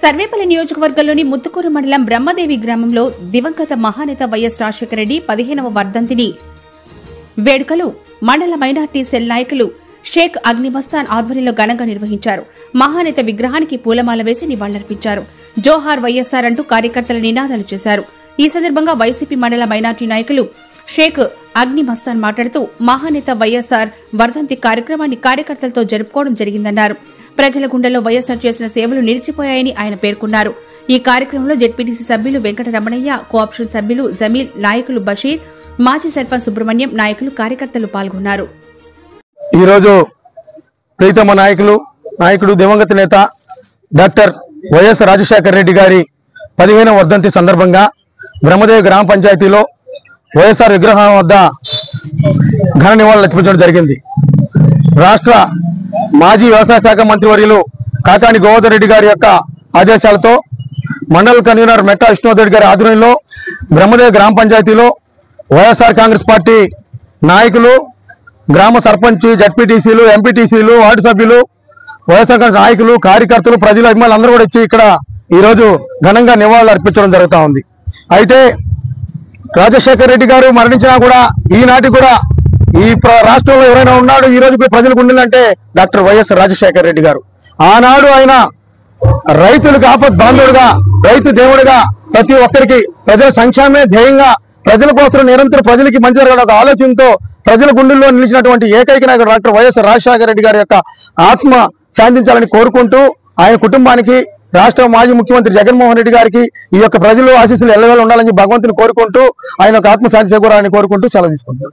సర్వేపల్లి నియోజకవర్గంలోని ముత్తుకూరు మండలం బ్రహ్మదేవి గ్రామంలో దివంగత మహానేత వైఎస్ రాజశేఖర రెడ్డి 15వ వర్ధంతిని వేడుకలు మండల మైనార్టీ సెల్ నాయకులు షేక్ అగ్నిమస్తాన్ ఆధ్వర్యంలో ఘనంగా నిర్వహించారు. మహానేత విగ్రహానికి పూలమాల వేసి నివాళులర్పించారు. జోహార్ వైఎస్ఆర్ అంటూ కార్యకర్తల నినాదాలు చేశారు. ఈ సందర్భంగా వైసీపీ మండల మైనార్టీ నాయకులు షేక్ అగ్నిమస్తాన్ మాట్లాడుతూ మహానేత వైఎస్ఆర్ వర్ధంతి కార్యక్రమాన్ని కార్యకర్తలతో జరుపుకోవడం జరిగిందన్నారు. ప్రజల గుండెల్లో వైఎస్ఆర్ చేసిన సేవలు నిలిచిపోయాయని ఆయన పేర్కొన్నారు. ఈ కార్యక్రమంలో జెడ్పీటీసీ సభ్యులు వెంకటరమణయ్య, కోఆప్షన్ సభ్యులు జమీల్, నాయకులు బషీర్, మాజీ సర్పంచ్ సుబ్రహ్మణ్యం, నాయకులు, కార్యకర్తలు పాల్గొన్నారు. ఈ రోజు ప్రీతమ నాయకుడు దివంగత నేత డాక్టర్ వైఎస్ రాజశేఖర రెడ్డి గారి 15వ వర్ధంతి సందర్భంగా బ్రహ్మదేవి గ్రామ పంచాయతీలో వైఎస్ఆర్ విగ్రహం వద్ద ఘన నివాళులు అర్పించడం జరిగింది. రాష్ట్ర మాజీ వ్యవసాయ శాఖ మంత్రివర్యులు కాకాని గోవర్ధన్ రెడ్డి గారి యొక్క ఆదేశాలతో మండల కన్వీనర్ మెట్టా విష్ణువర్ధన్ గారి ఆధ్వర్యంలో బ్రహ్మదేవి గ్రామ పంచాయతీలో వైఎస్ఆర్ కాంగ్రెస్ పార్టీ నాయకులు, గ్రామ సర్పంచ్, జడ్పీటీసీలు, ఎంపీటీసీలు, వార్డు సభ్యులు, వైఎస్ఆర్ కాంగ్రెస్ నాయకులు, కార్యకర్తలు, ప్రజల అభిమానులు అందరూ కూడా వచ్చి ఇక్కడ ఈరోజు ఘనంగా నివాళులు అర్పించడం జరుగుతూ ఉంది. అయితే రాజశేఖర రెడ్డి గారు మరణించినా కూడా ఈనాటి కూడా ఈ రాష్ట్రంలో ఎవరైనా ఉన్నాడు ఈ రోజు ప్రజలకు ఉండాలంటే డాక్టర్ వైఎస్ రాజశేఖర రెడ్డి గారు. ఆనాడు ఆయన రైతులకు ఆపద్ బాంధవుడుగా, రైతు దేవుడుగా, ప్రతి ఒక్కరికి ప్రజల సంక్షేమమే ధ్యేయంగా, ప్రజల కోసం నిరంతరం ప్రజలకి మంచి జరగడం ఒక ఆలోచనతో ప్రజల గుండెల్లో నిలిచినటువంటి ఏకైక నాయకుడు డాక్టర్ వైఎస్ రాజశేఖర రెడ్డి గారి యొక్క ఆత్మ శాంతించాలని కోరుకుంటూ ఆయన కుటుంబానికి, రాష్ట్ర మాజీ ముఖ్యమంత్రి జగన్మోహన్ రెడ్డి గారికి ఈ యొక్క ప్రజలు ఆశీస్సులు ఎల్లవేళ ఉండాలని భగవంతుని కోరుకుంటూ ఆయన యొక్క ఆత్మశాంతి చేకూరాలని కోరుకుంటూ సెలవు తీసుకుంటారు.